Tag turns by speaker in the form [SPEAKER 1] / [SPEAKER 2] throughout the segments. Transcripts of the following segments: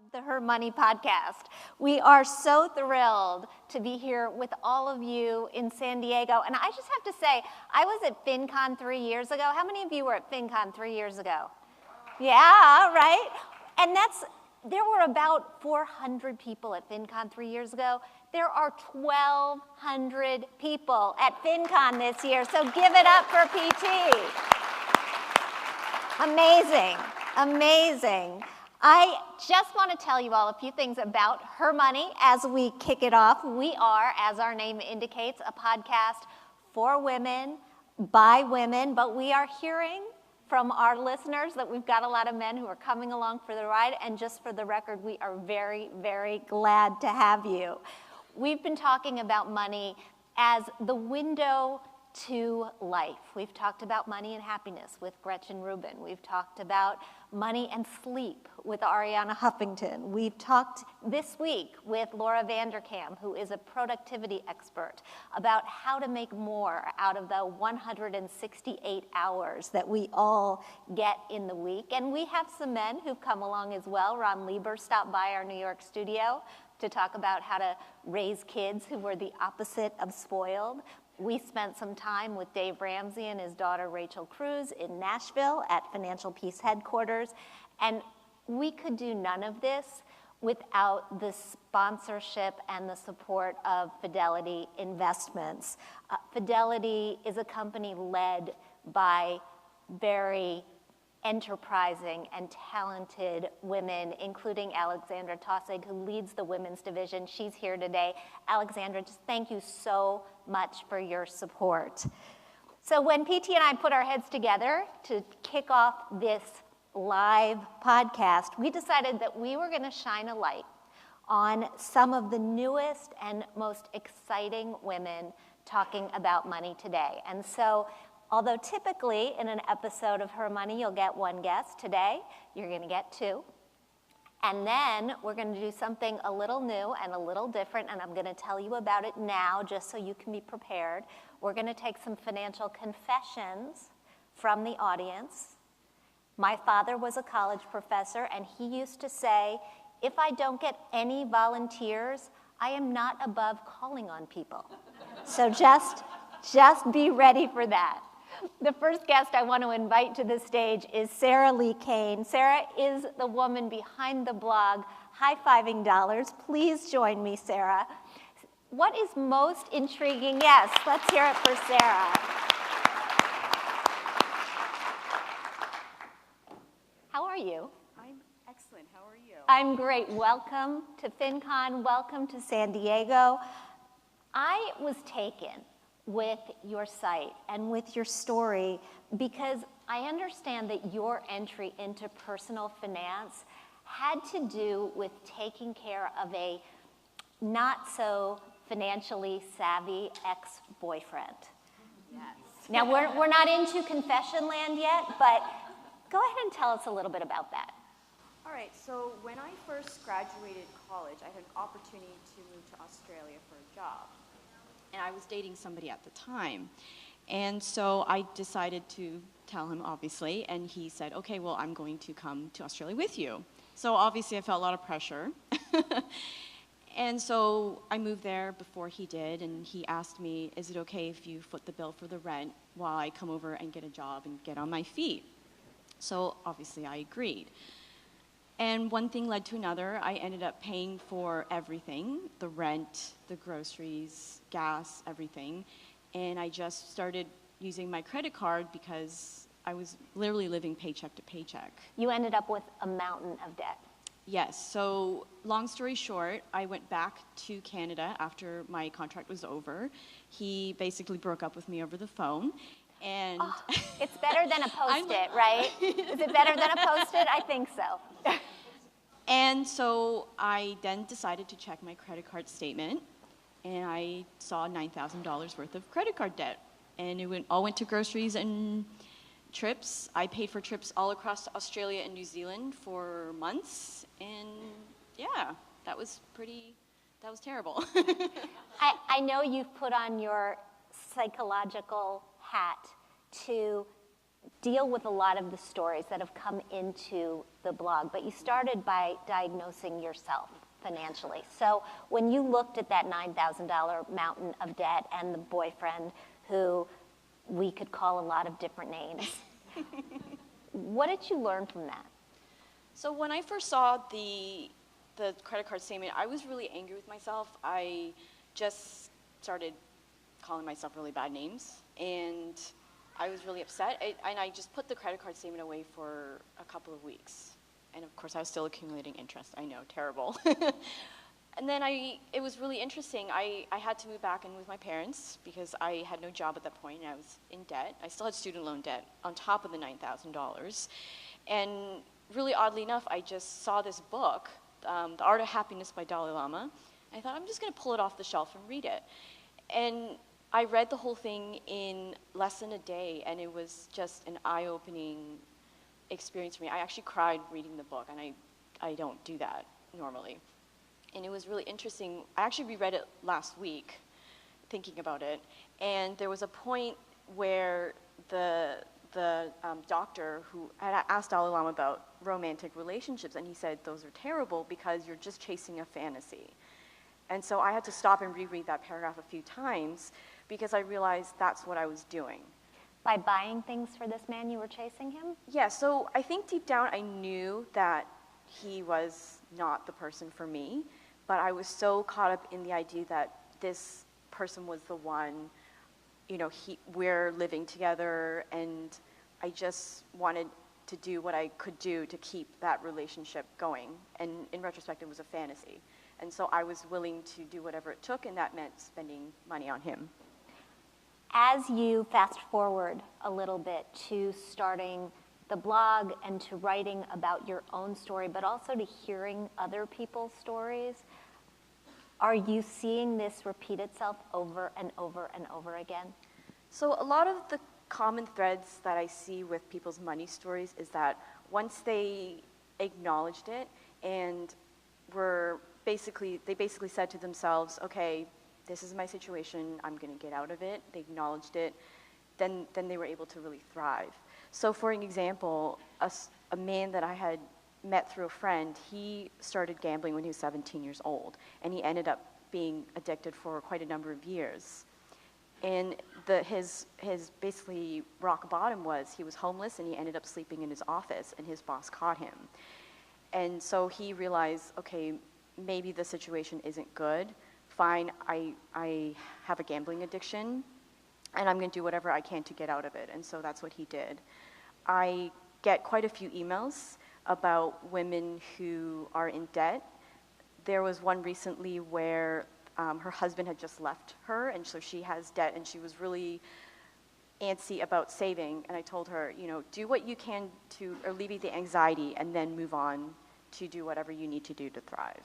[SPEAKER 1] of the HerMoney podcast. We are so thrilled to be here with all of you in San Diego. And I just have to say, I was at FinCon 3 years ago. How many of you were at FinCon 3 years ago? Yeah, right? And there were about 400 people at FinCon 3 years ago. There are 1,200 people at FinCon this year, so give it up for PT. Amazing, amazing. I just want to tell you all a few things about HerMoney as we kick it off. We are, as our name indicates, a podcast for women, by women, but we are hearing from our listeners that we've got a lot of men who are coming along for the ride, and just for the record, we are very, very glad to have you. We've been talking about money as the window to life. We've talked about money and happiness with Gretchen Rubin. We've talked about money and sleep with Ariana Huffington. We've talked this week with Laura Vanderkam, who is a productivity expert, about how to make more out of the 168 hours that we all get in the week. And we have some men who've come along as well. Ron Lieber stopped by our New York studio to talk about how to raise kids who were the opposite of spoiled. We spent some time with Dave Ramsey and his daughter Rachel Cruz in Nashville at Financial Peace headquarters. And we could do none of this without the sponsorship and the support of Fidelity Investments. Fidelity is a company led by very enterprising and talented women, including Alexandra Tossig, who leads the women's division. She's here today. Alexandra, just thank you so much for your support. So when PT and I put our heads together to kick off this live podcast, we decided that we were going to shine a light on some of the newest and most exciting women talking about money today. And so although typically in an episode of HerMoney you'll get one guest, today you're going to get two. And then we're going to do something a little new and a little different, and I'm going to tell you about it now just so you can be prepared. We're going to take some financial confessions from the audience. My father was a college professor, and he used to say, if I don't get any volunteers, I am not above calling on people. So just be ready for that. The first guest I want to invite to the stage is Sarah Lee Kane. Sarah is the woman behind the blog High Fiving Dollars. Please join me, Sarah. What is most intriguing? Yes, let's hear it for Sarah. How are you?
[SPEAKER 2] I'm excellent. How are you?
[SPEAKER 1] I'm great. Welcome to FinCon. Welcome to San Diego. I was taken with your site and with your story because I understand that your entry into personal finance had to do with taking care of a not so financially savvy ex-boyfriend.
[SPEAKER 2] Yes.
[SPEAKER 1] Now we're not into confession land yet, but go ahead and tell us a little bit about that.
[SPEAKER 2] All right, so when I first graduated college, I had an opportunity to move to Australia for a job. And I was dating somebody at the time. And so I decided to tell him, obviously, and he said, okay, well, I'm going to come to Australia with you. So obviously I felt a lot of pressure. And so I moved there before he did, and he asked me, is it okay if you foot the bill for the rent while I come over and get a job and get on my feet? So obviously I agreed. And one thing led to another. I ended up paying for everything, the rent, the groceries, gas, everything. And I just started using my credit card because I was literally living paycheck to paycheck.
[SPEAKER 1] You ended up with a mountain of debt.
[SPEAKER 2] Yes, so long story short, I went back to Canada after my contract was over. He basically broke up with me over the phone. And
[SPEAKER 1] it's better than a Post-it, right? Is it better than a Post-it? I think so.
[SPEAKER 2] And so I then decided to check my credit card statement, and I saw $9,000 worth of credit card debt. And it all went to groceries and trips. I paid for trips all across Australia and New Zealand for months. And yeah, that was terrible.
[SPEAKER 1] I know you've put on your psychological hat to deal with a lot of the stories that have come into the blog, but you started by diagnosing yourself financially. So when you looked at that $9,000 mountain of debt and the boyfriend who we could call a lot of different names, what did you learn from that?
[SPEAKER 2] So when I first saw the credit card statement, I was really angry with myself. I just started calling myself really bad names, and I was really upset. And I just put the credit card statement away for a couple of weeks. And of course, I was still accumulating interest. I know, terrible. And then it was really interesting. I had to move back in with my parents because I had no job at that point, and I was in debt. I still had student loan debt on top of the $9,000. And really oddly enough, I just saw this book, The Art of Happiness by Dalai Lama. And I thought, I'm just going to pull it off the shelf and read it. And I read the whole thing in less than a day, and it was just an eye-opening experience for me. I actually cried reading the book, and I don't do that normally. And it was really interesting. I actually reread it last week, thinking about it, and there was a point where the doctor who had asked Dalai Lama about romantic relationships, and he said, those are terrible because you're just chasing a fantasy. And so I had to stop and reread that paragraph a few times because I realized that's what I was doing.
[SPEAKER 1] By buying things for this man, you were chasing him?
[SPEAKER 2] Yeah, so I think deep down I knew that he was not the person for me, but I was so caught up in the idea that this person was the one, you know, we're living together, and I just wanted to do what I could do to keep that relationship going. And in retrospect, it was a fantasy. And so I was willing to do whatever it took, and that meant spending money on him.
[SPEAKER 1] As you fast forward a little bit to starting the blog and to writing about your own story, but also to hearing other people's stories, are you seeing this repeat itself over and over and over again?
[SPEAKER 2] So a lot of the common threads that I see with people's money stories is that once they acknowledged it and they basically said to themselves, okay, this is my situation, I'm going to get out of it, they acknowledged it, then they were able to really thrive. So for an example, a man that I had met through a friend, he started gambling when he was 17 years old, and he ended up being addicted for quite a number of years. And his basically rock bottom was he was homeless, and he ended up sleeping in his office, and his boss caught him. And so he realized, okay, maybe the situation isn't good. Fine, I have a gambling addiction, and I'm going to do whatever I can to get out of it. And so that's what he did. I get quite a few emails about women who are in debt. There was one recently where her husband had just left her, and so she has debt, and she was really antsy about saving. And I told her, you know, do what you can to alleviate the anxiety, and then move on to do whatever you need to do to thrive.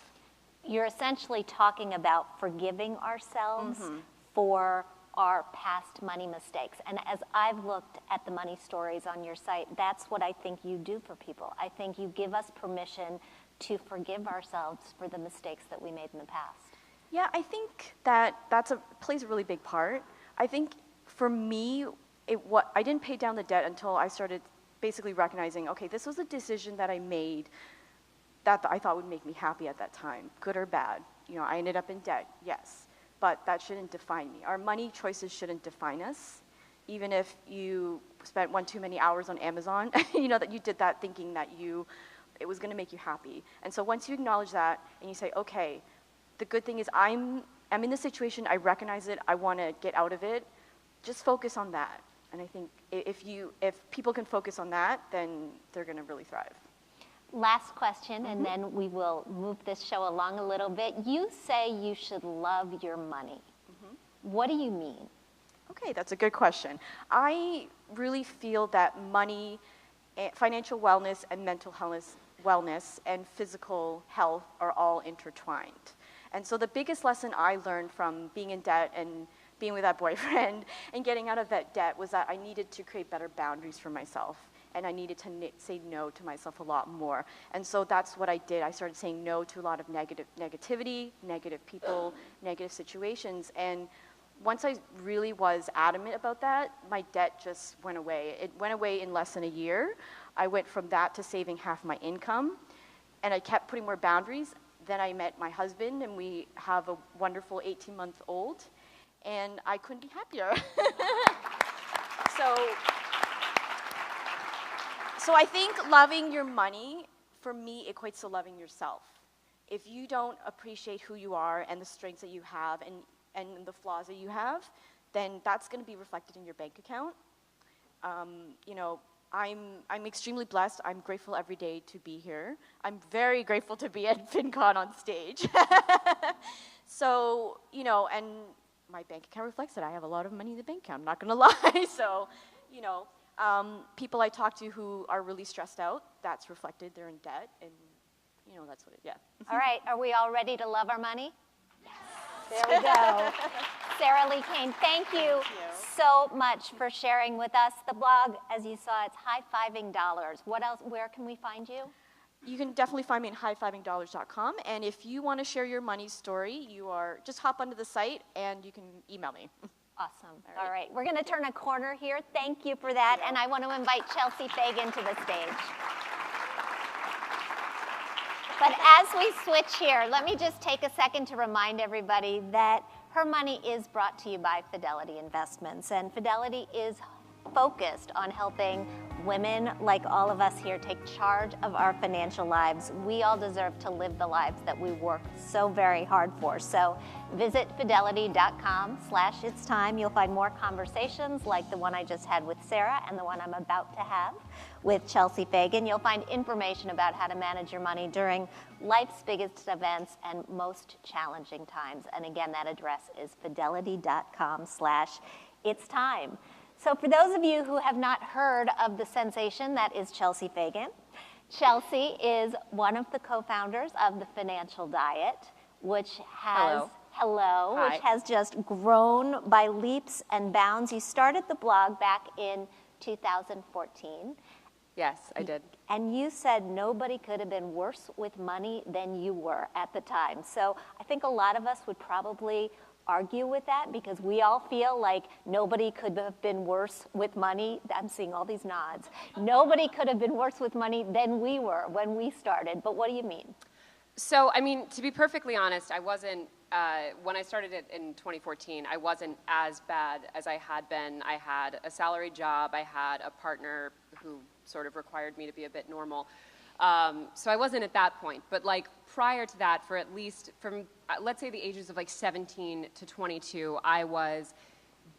[SPEAKER 1] You're essentially talking about forgiving ourselves for our past money mistakes. And as I've looked at the money stories on your site, that's what I think you do for people. I think you give us permission to forgive ourselves for the mistakes that we made in the past.
[SPEAKER 2] Yeah, I think that plays a really big part. I think for me, I didn't pay down the debt until I started basically recognizing, okay, this was a decision that I made that I thought would make me happy at that time, good or bad. You know, I ended up in debt, yes, but that shouldn't define me. Our money choices shouldn't define us. Even if you spent one too many hours on Amazon, you know that you did that thinking that it was gonna make you happy. And so once you acknowledge that and you say, okay, the good thing is I'm in this situation, I recognize it, I wanna get out of it, just focus on that. And I think if people can focus on that, then they're gonna really thrive.
[SPEAKER 1] Last question, and then we will move this show along a little bit. You say you should love your money. What do you mean?
[SPEAKER 2] Okay, that's a good question. I really feel that money, financial wellness, and mental wellness, and physical health are all intertwined. And so the biggest lesson I learned from being in debt and being with that boyfriend and getting out of that debt was that I needed to create better boundaries for myself. And I needed to say no to myself a lot more. And so that's what I did. I started saying no to a lot of negativity, negative people, negative situations. And once I really was adamant about that, my debt just went away. It went away in less than a year. I went from that to saving half my income, and I kept putting more boundaries. Then I met my husband, and we have a wonderful 18-month-old, and I couldn't be happier. So I think loving your money, for me, equates to loving yourself. If you don't appreciate who you are and the strengths that you have and the flaws that you have, then that's going to be reflected in your bank account. You know, I'm extremely blessed. I'm grateful every day to be here. I'm very grateful to be at FinCon on stage. So, you know, and my bank account reflects it. I have a lot of money in the bank account, I'm not going to lie. So, you know, people I talk to who are really stressed out, that's reflected. They're in debt, and, you know, that's what it, yeah.
[SPEAKER 1] All right, are we all ready to love our money? Yes. There we go. Sarah Lee Kane, thank you so much for sharing with us. The blog, as you saw, it's high-fiving dollars. What else, where can we find you?
[SPEAKER 2] You can definitely find me at highfivingdollars.com, and if you want to share your money story, just hop onto the site and you can email me.
[SPEAKER 1] Awesome. All right. We're going to turn a corner here. Thank you for that, and I want to invite Chelsea Fagan to the stage. But as we switch here, let me just take a second to remind everybody that HerMoney is brought to you by Fidelity Investments, and Fidelity is focused on helping women like all of us here take charge of our financial lives. We all deserve to live the lives that we work so very hard for. So visit fidelity.com/it's time. You'll find more conversations like the one I just had with Sarah and the one I'm about to have with Chelsea Fagan. You'll find information about how to manage your money during life's biggest events and most challenging times. And again, that address is fidelity.com/it's time. So for those of you who have not heard of the sensation that is Chelsea Fagan, Chelsea is one of the co-founders of the Financial Diet, which has which has just grown by leaps and bounds. You started the blog back in 2014.
[SPEAKER 3] Yes, I did.
[SPEAKER 1] And you said nobody could have been worse with money than you were at the time. So I think a lot of us would probably argue with that because we all feel like nobody could have been worse with money. I'm seeing all these nods. Nobody could have been worse with money than we were when we started. But what do you mean?
[SPEAKER 3] So, I mean, to be perfectly honest, I wasn't, when I started it in 2014, I wasn't as bad as I had been. I had a salaried job. I had a partner who sort of required me to be a bit normal. So I wasn't at that point. But like prior to that, for at least from, let's say the ages of like 17 to 22, I was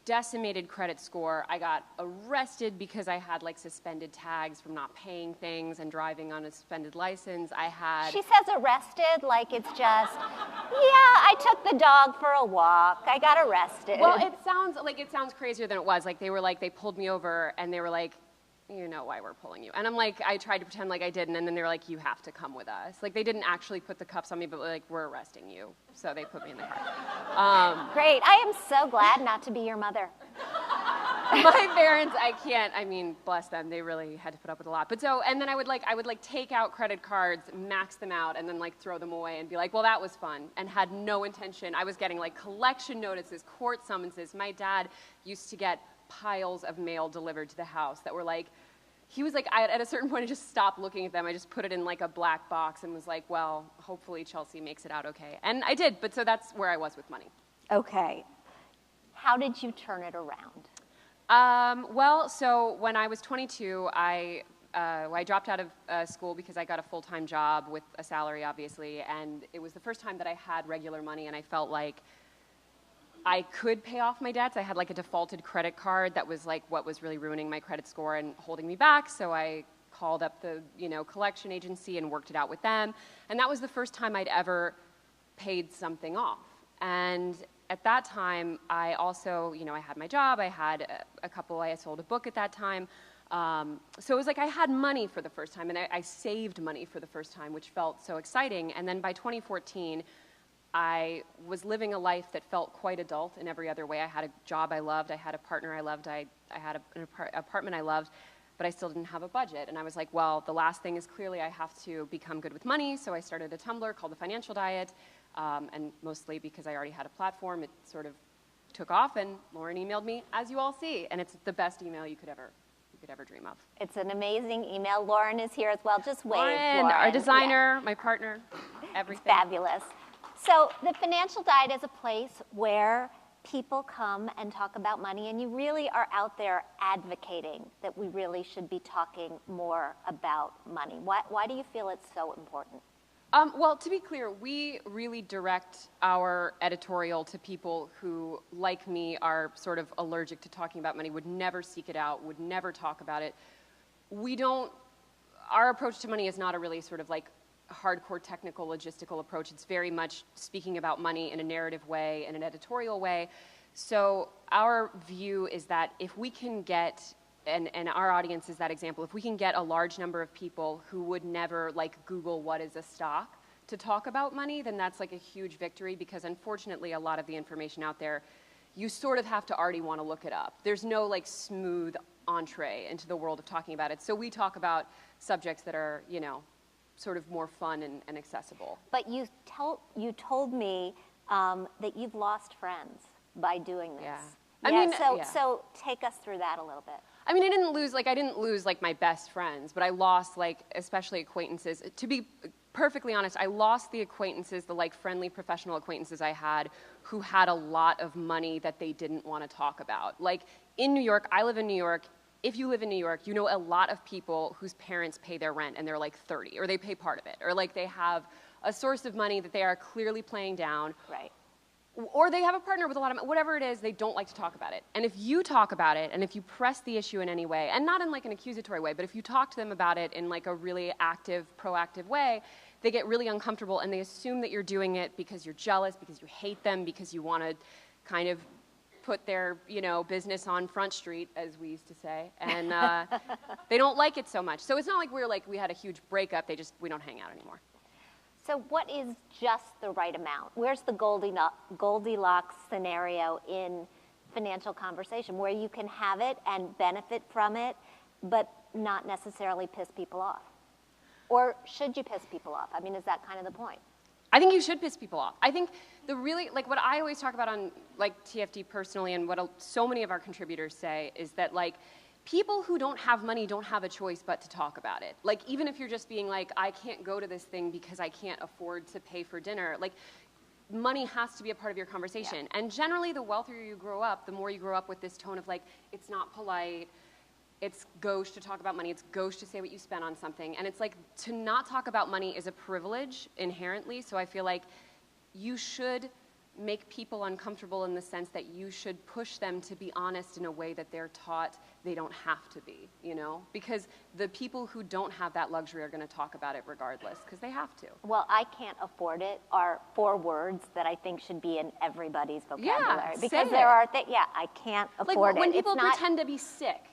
[SPEAKER 3] decimated credit score. I got arrested because I had like suspended tags from not paying things and driving on a suspended license. I had...
[SPEAKER 1] She says arrested like it's just, yeah, I took the dog for a walk. I got arrested.
[SPEAKER 3] Well, it sounds crazier than it was. Like they pulled me over and they were like, you know why we're pulling you. And I'm like, I tried to pretend like I didn't, and then they were like, you have to come with us. Like, they didn't actually put the cuffs on me, but like, we're arresting you. So they put me in the car.
[SPEAKER 1] Great. I am so glad not to be your mother.
[SPEAKER 3] My parents, I mean, bless them, they really had to put up with a lot. But so, and then I would take out credit cards, max them out, and then like throw them away and be like, well, that was fun, and had no intention. I was getting like collection notices, court summonses. My dad used to get piles of mail delivered to the house that were like, he was like, at a certain point I just stopped looking at them. I just put it in like a black box and was like, well, hopefully Chelsea makes it out okay. And I did, but so that's where I was with money.
[SPEAKER 1] Okay. How did you turn it around?
[SPEAKER 3] Well, so when I was 22, I dropped out of school because I got a full-time job with a salary, obviously, and it was the first time that I had regular money, and I felt like I could pay off my debts. I had like a defaulted credit card that was like what was really ruining my credit score and holding me back. So I called up the collection agency and worked it out with them. And that was the first time I'd ever paid something off. And at that time, I also, I had my job. I had I sold a book at that time. So it was like I had money for the first time, and I saved money for the first time, which felt so exciting. And then by 2014, I was living a life that felt quite adult in every other way. I had a job I loved. I had a partner I loved. I had an apartment I loved, but I still didn't have a budget. And I was like, well, the last thing is clearly I have to become good with money. So I started a Tumblr called The Financial Diet, and mostly because I already had a platform, it sort of took off, and Lauren emailed me, as you all see, and it's the best email you could ever dream of.
[SPEAKER 1] It's an amazing email. Lauren is here as well. Just wave,
[SPEAKER 3] Lauren, our designer, my partner, everything.
[SPEAKER 1] It's fabulous. So the Financial Diet is a place where people come and talk about money, and you really are out there advocating that we really should be talking more about money. Why do you feel it's so important?
[SPEAKER 3] Well, to be clear, we really direct our editorial to people who, like me, are sort of allergic to talking about money, would never seek it out, would never talk about it. Our approach to money is not a really sort of like hardcore technical logistical approach. It's very much speaking about money in a narrative way, in an editorial way. So our view is that if we can get, and our audience is that example, if we can get a large number of people who would never like Google what is a stock to talk about money, then that's like a huge victory, because unfortunately a lot of the information out there, you sort of have to already want to look it up. There's no like smooth entree into the world of talking about it. So we talk about subjects that are, you know, sort of more fun and accessible.
[SPEAKER 1] But you told me that you've lost friends by doing this.
[SPEAKER 3] Yeah.
[SPEAKER 1] So take us through that a little bit.
[SPEAKER 3] I mean, I didn't lose like my best friends, but I lost like especially acquaintances. To be perfectly honest, I lost the acquaintances, the like friendly professional acquaintances I had who had a lot of money that they didn't want to talk about. Like in New York, I live in New York. If you live in New York, you know a lot of people whose parents pay their rent and they're like 30, or they pay part of it, or like they have a source of money that they are clearly playing down.
[SPEAKER 1] Right.
[SPEAKER 3] Or they have a partner with a lot of money, whatever it is, they don't like to talk about it. And if you talk about it, and if you press the issue in any way, and not in like an accusatory way, but if you talk to them about it in like a really active, proactive way, they get really uncomfortable and they assume that you're doing it because you're jealous, because you hate them, because you want to kind of put their, you know, business on Front Street, as we used to say, and they don't like it so much. So it's not like we had a huge breakup, we don't hang out anymore.
[SPEAKER 1] So what is just the right amount? Where's the Goldilocks scenario in financial conversation where you can have it and benefit from it, but not necessarily piss people off? Or should you piss people off? I mean, is that kind of the point?
[SPEAKER 3] I think you should piss people off. I think like what I always talk about on like TFD personally, and what so many of our contributors say, is that like people who don't have money don't have a choice but to talk about it. Like even if you're just being like, I can't go to this thing because I can't afford to pay for dinner, like money has to be a part of your conversation. Yeah. And generally the wealthier you grow up, the more you grow up with this tone of like, it's not polite, it's gauche to talk about money, it's gauche to say what you spent on something. And it's like, to not talk about money is a privilege inherently, so I feel like you should make people uncomfortable in the sense that you should push them to be honest in a way that they're taught they don't have to be, you know? Because the people who don't have that luxury are going to talk about it regardless, because they have to.
[SPEAKER 1] Well, I can't afford it are 4 words that I think should be in everybody's vocabulary.
[SPEAKER 3] Yeah,
[SPEAKER 1] because there are things, I can't afford
[SPEAKER 3] like when
[SPEAKER 1] it.
[SPEAKER 3] People pretend to be sick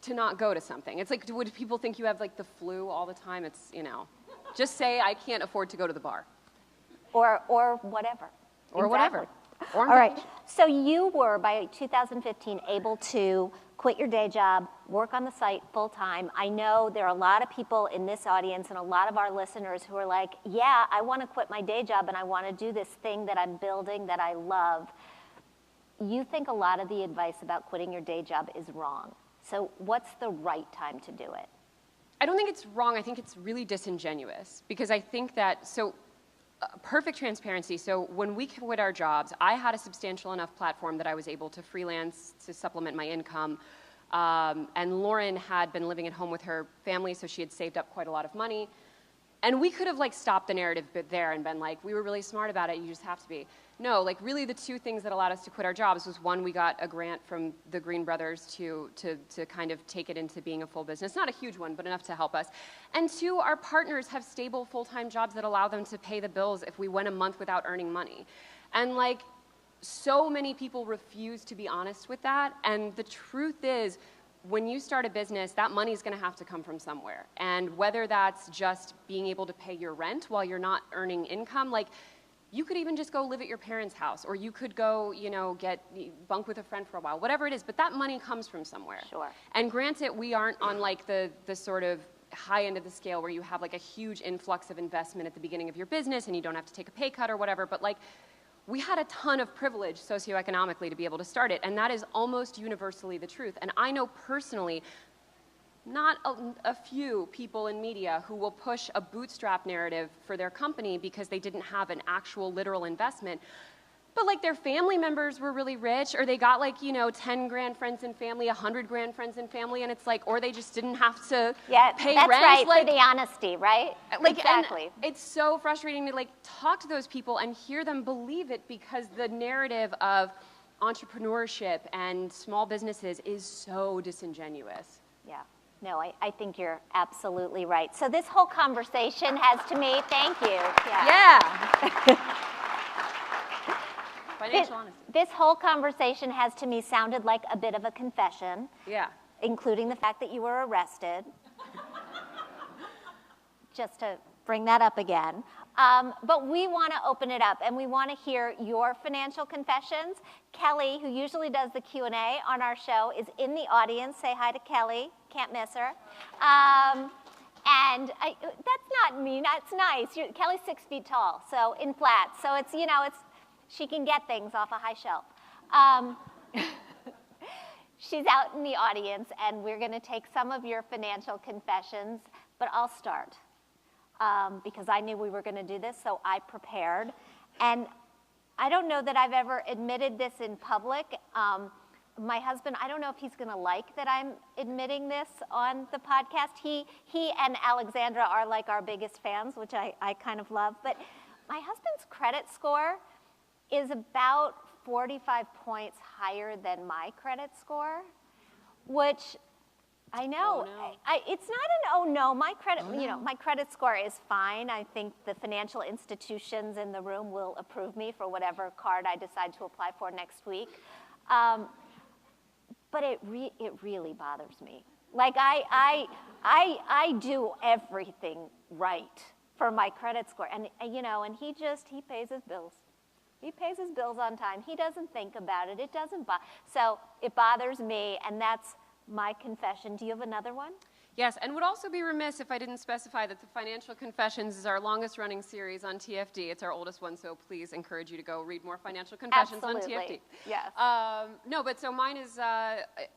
[SPEAKER 3] to not go to something. It's like, would people think you have like the flu all the time? It's, you know, just say I can't afford to go to the bar.
[SPEAKER 1] Or whatever.
[SPEAKER 3] Or
[SPEAKER 1] exactly.
[SPEAKER 3] Whatever. Or
[SPEAKER 1] all right. So you were, by 2015, able to quit your day job, work on the site full time. I know there are a lot of people in this audience and a lot of our listeners who are like, yeah, I want to quit my day job and I want to do this thing that I'm building that I love. You think a lot of the advice about quitting your day job is wrong. So what's the right time to do it?
[SPEAKER 3] I don't think it's wrong. I think it's really disingenuous, because I think that, perfect transparency. So when we quit our jobs, I had a substantial enough platform that I was able to freelance to supplement my income. And Lauren had been living at home with her family, so she had saved up quite a lot of money. And we could have like stopped the narrative bit there and been like, we were really smart about it, you just have to be. No, like really the 2 things that allowed us to quit our jobs was, 1, we got a grant from the Green Brothers to kind of take it into being a full business. Not a huge one, but enough to help us. And 2, our partners have stable full-time jobs that allow them to pay the bills if we went a month without earning money. And like, so many people refuse to be honest with that. And the truth is, when you start a business, that money is going to have to come from somewhere. And whether that's just being able to pay your rent while you're not earning income, like you could even just go live at your parents' house, or you could go, you know, bunk with a friend for a while, whatever it is, but that money comes from somewhere.
[SPEAKER 1] Sure.
[SPEAKER 3] And granted, we aren't on like the sort of high end of the scale where you have like a huge influx of investment at the beginning of your business and you don't have to take a pay cut or whatever, but like we had a ton of privilege socioeconomically to be able to start it, and that is almost universally the truth. And I know personally not a few people in media who will push a bootstrap narrative for their company because they didn't have an actual literal investment. But like their family members were really rich, or they got like, you know, 10 grand friends and family, 100 grand friends and family, and it's like, or they just didn't have to pay
[SPEAKER 1] that's
[SPEAKER 3] rent.
[SPEAKER 1] right,
[SPEAKER 3] like,
[SPEAKER 1] for the honesty, right?
[SPEAKER 3] like,
[SPEAKER 1] exactly.
[SPEAKER 3] And it's so frustrating to like talk to those people and hear them believe it, because the narrative of entrepreneurship and small businesses is so disingenuous.
[SPEAKER 1] Yeah. No, I think you're absolutely right. So this whole conversation has to me, thank you.
[SPEAKER 3] Yeah. Financial honesty.
[SPEAKER 1] This whole conversation has to me sounded like a bit of a confession.
[SPEAKER 3] Yeah.
[SPEAKER 1] Including the fact that you were arrested. Just to bring that up again. But we want to open it up, and we want to hear your financial confessions. Kelly, who usually does the Q&A on our show, is in the audience. Say hi to Kelly. Can't miss her. That's not mean. That's nice. Kelly's 6 feet tall, so in flats. So it's, you know, she can get things off a high shelf. She's out in the audience, and we're going to take some of your financial confessions, but I'll start because I knew we were going to do this, so I prepared. And I don't know that I've ever admitted this in public. My husband, I don't know if he's going to like that I'm admitting this on the podcast. He and Alexandra are like our biggest fans, which I kind of love. But my husband's credit score is about 45 points higher than my credit score, which I know,
[SPEAKER 3] oh, no.
[SPEAKER 1] It's not an oh no, my credit, you know, my credit score is fine. I think the financial institutions in the room will approve me for whatever card I decide to apply for next week. But it really bothers me. Like I do everything right for my credit score, and you know, and he pays his bills. He pays his bills on time. He doesn't think about it. It doesn't bother. So it bothers me, and that's my confession. Do you have another one?
[SPEAKER 3] Yes, and would also be remiss if I didn't specify that the Financial Confessions is our longest running series on TFD. It's our oldest one, so please encourage you to go read more Financial Confessions
[SPEAKER 1] Absolutely.
[SPEAKER 3] on TFD.
[SPEAKER 1] Yes.
[SPEAKER 3] No, but so mine is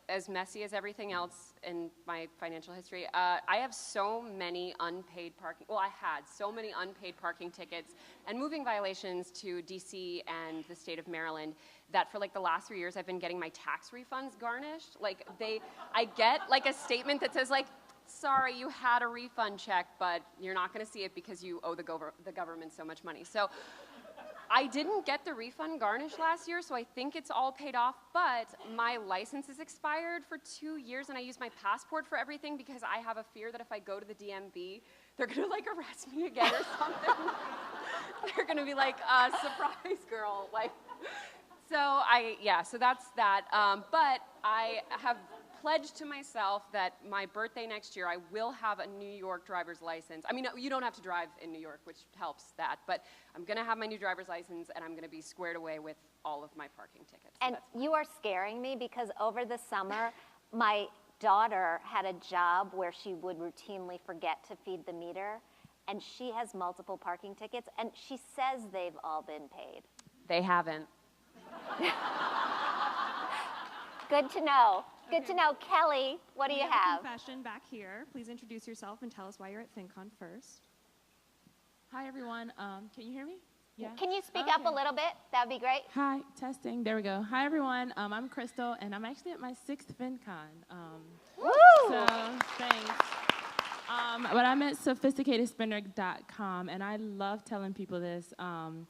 [SPEAKER 3] as messy as everything else in my financial history. I have so many unpaid parking, well, I had so many unpaid parking tickets and moving violations to DC and the state of Maryland that for like the last 3 years I've been getting my tax refunds garnished. Like I get like a statement that says like, sorry, you had a refund check, but you're not going to see it because you owe the government so much money. So I didn't get the refund garnished last year, so I think it's all paid off, but my license is expired for 2 years, and I use my passport for everything because I have a fear that if I go to the DMV, they're going to like arrest me again or something. They're going to be like, surprise girl, like. So that's that. But I have pledged to myself that my birthday next year, I will have a New York driver's license. I mean, you don't have to drive in New York, which helps that, but I'm going to have my new driver's license, and I'm going to be squared away with all of my parking tickets.
[SPEAKER 1] And you are scaring me because over the summer, my daughter had a job where she would routinely forget to feed the meter, and she has multiple parking tickets, and she says they've all been paid.
[SPEAKER 3] They haven't.
[SPEAKER 1] Good to know. Good to know. Kelly, what do you have?
[SPEAKER 4] A confession back here. Please introduce yourself and tell us why you're at FinCon first. Hi, everyone. Can you hear me? Yeah.
[SPEAKER 1] Can you speak up a little bit? That would be great.
[SPEAKER 4] Hi, testing. There we go. Hi, everyone. I'm Crystal, and I'm actually at my 6th FinCon.
[SPEAKER 1] Woo!
[SPEAKER 4] So, thanks. But I'm at sophisticatedspender.com, and I love telling people this. I'm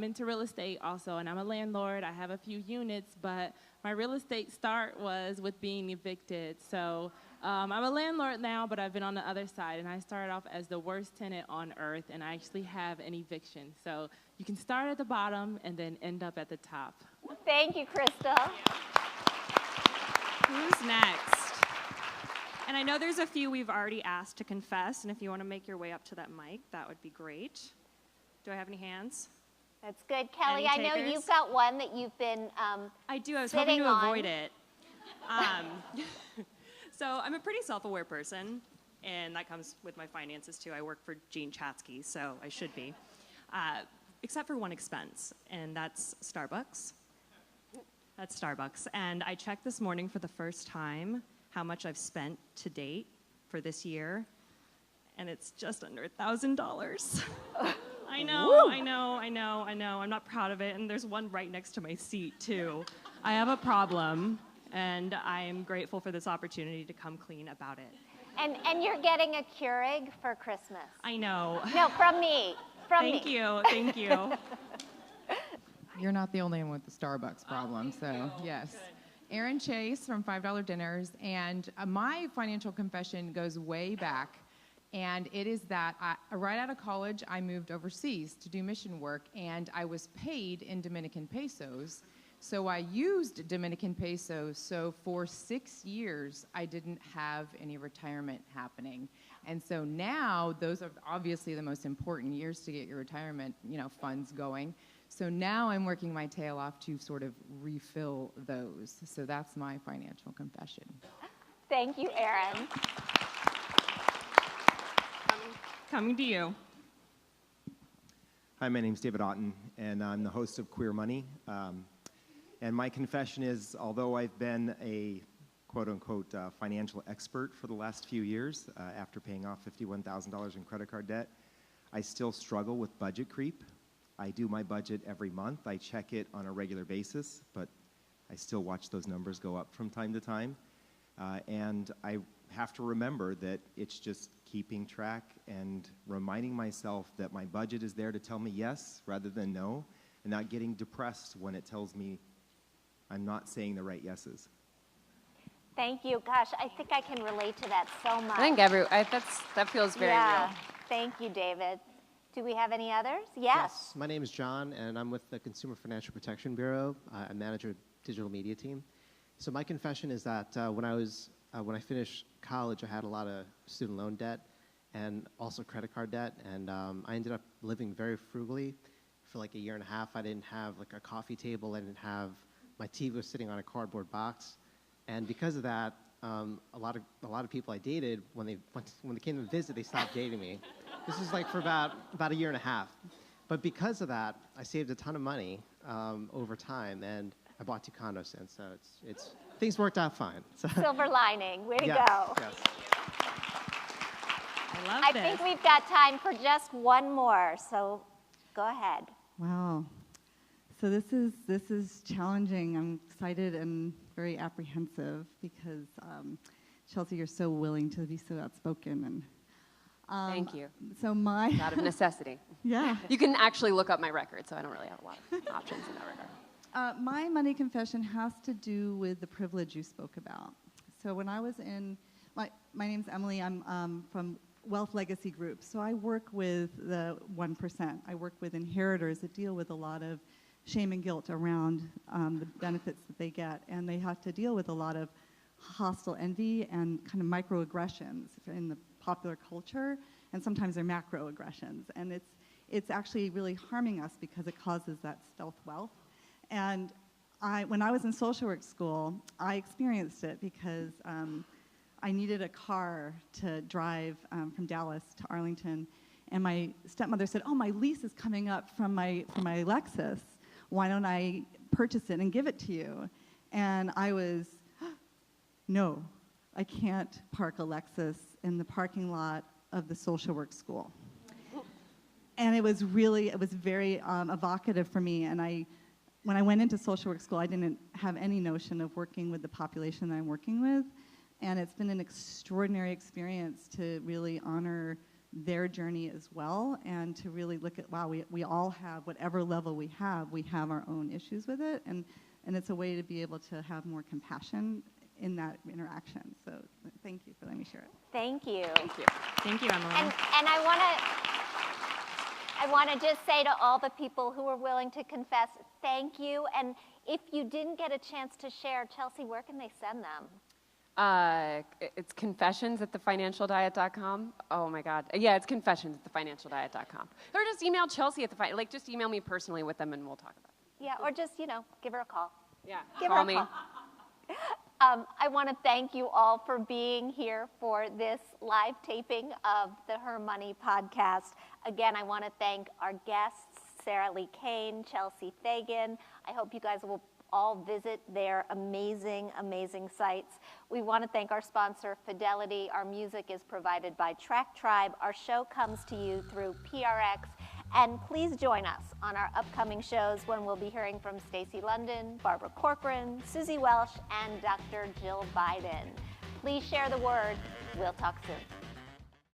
[SPEAKER 4] into real estate also, and I'm a landlord. I have a few units, but my real estate start was with being evicted. So I'm a landlord now, but I've been on the other side, and I started off as the worst tenant on earth, and I actually have an eviction. So you can start at the bottom and then end up at the top.
[SPEAKER 1] Thank you, Crystal.
[SPEAKER 5] Who's next? And I know there's a few we've already asked to confess, and if you want to make your way up to that mic, that would be great. Do I have any hands?
[SPEAKER 1] That's good. Kelly,
[SPEAKER 5] Any
[SPEAKER 1] I know
[SPEAKER 5] takers?
[SPEAKER 1] you've got one that you've been
[SPEAKER 5] I do. I was
[SPEAKER 1] sitting
[SPEAKER 5] hoping to
[SPEAKER 1] on.
[SPEAKER 5] avoid it. So I'm a pretty self-aware person, and that comes with my finances too. I work for Chatzky, so I should be. except for one expense, and that's Starbucks. That's Starbucks. And I checked this morning for the first time how much I've spent to date for this year, and it's just under $1,000. I know. I'm not proud of it, and there's one right next to my seat, too. I have a problem, and I'm grateful for this opportunity to come clean about it.
[SPEAKER 1] And you're getting a Keurig for Christmas.
[SPEAKER 5] I know.
[SPEAKER 1] No, from me.
[SPEAKER 5] Thank you.
[SPEAKER 6] You're not the only one with the Starbucks problem, so yes. Erin Chase from $5 Dinners, and my financial confession goes way back, and it is that right out of college, I moved overseas to do mission work, and I was paid in Dominican pesos, so I used Dominican pesos, so for 6 years, I didn't have any retirement happening. And so now, those are obviously the most important years to get your retirement, funds going. So now I'm working my tail off to sort of refill those. So that's my financial confession.
[SPEAKER 1] Thank you, Erin.
[SPEAKER 5] Coming to you.
[SPEAKER 7] Hi, my name's David Otten, and I'm the host of Queer Money. And my confession is, although I've been a quote-unquote financial expert for the last few years, after paying off $51,000 in credit card debt, I still struggle with budget creep. I do my budget every month. I check it on a regular basis, but I still watch those numbers go up from time to time. And I have to remember that it's just keeping track and reminding myself that my budget is there to tell me yes rather than no, and not getting depressed when it tells me I'm not saying the right yeses.
[SPEAKER 1] Thank you. Gosh, I think I can relate to that so much.
[SPEAKER 3] I think that feels very real.
[SPEAKER 1] Thank you, David. Do we have any others? Yes.
[SPEAKER 8] My name is John, and I'm with the Consumer Financial Protection Bureau. I manage a digital media team. So my confession is that when I finished college, I had a lot of student loan debt and also credit card debt, and I ended up living very frugally for like a year and a half. I didn't have like a coffee table. I didn't have, my TV was sitting on a cardboard box, and because of that, a lot of people I dated, when they came to visit, they stopped dating me. This is like for about a year and a half. But because of that, I saved a ton of money over time, and I bought 2 condos since, so it's things worked out fine. So.
[SPEAKER 1] Silver lining. Way to
[SPEAKER 8] Yes,
[SPEAKER 1] go.
[SPEAKER 8] yes.
[SPEAKER 1] I think we've got time for just one more, so go ahead.
[SPEAKER 9] Wow. So this is challenging. I'm excited and very apprehensive because Chelsea, you're so willing to be so outspoken, and
[SPEAKER 3] Thank you.
[SPEAKER 9] So
[SPEAKER 3] out of necessity.
[SPEAKER 9] Yeah.
[SPEAKER 3] You can actually look up my record, so I don't really have a lot of options in that regard.
[SPEAKER 9] My money confession has to do with the privilege you spoke about. So when I was my name's Emily. I'm from Wealth Legacy Group. So I work with the 1%. I work with inheritors that deal with a lot of shame and guilt around the benefits that they get, and they have to deal with a lot of hostile envy and kind of microaggressions in the popular culture, and sometimes they're macroaggressions, and it's actually really harming us because it causes that stealth wealth. And when I was in social work school, I experienced it because I needed a car to drive from Dallas to Arlington, and my stepmother said, "Oh, my lease is coming up from my Lexus. Why don't I purchase it and give it to you?" And I was, no, I can't park a Lexus in the parking lot of the social work school. And it was very evocative for me. And when I went into social work school, I didn't have any notion of working with the population that I'm working with. And it's been an extraordinary experience to really honor their journey as well, and to really look at, wow, we all have, whatever level we have our own issues with it. And it's a way to be able to have more compassion in that interaction. So thank you for letting me share it.
[SPEAKER 1] Thank you.
[SPEAKER 3] Thank you.
[SPEAKER 5] Thank you, Emily.
[SPEAKER 1] And I want to just say to all the people who are willing to confess, thank you. And if you didn't get a chance to share, Chelsea, where can they send them?
[SPEAKER 3] It's confessions@thefinancialdiet.com. Oh my God. Yeah, it's confessions@thefinancialdiet.com. Or just email Chelsea just email me personally with them and we'll talk about it.
[SPEAKER 1] Yeah, or just, give her a call.
[SPEAKER 3] Yeah,
[SPEAKER 1] Give
[SPEAKER 3] call
[SPEAKER 1] her a
[SPEAKER 3] me.
[SPEAKER 1] call. I want to thank you all for being here for this live taping of the HerMoney podcast. Again, I want to thank our guests, Sarah Lee Kane, Chelsea Fagan. I hope you guys will all visit their amazing, amazing sites. We want to thank our sponsor, Fidelity. Our music is provided by Track Tribe. Our show comes to you through PRX. And please join us on our upcoming shows when we'll be hearing from Stacey London, Barbara Corcoran, Susie Welsh, and Dr. Jill Biden. Please share the word. We'll talk soon.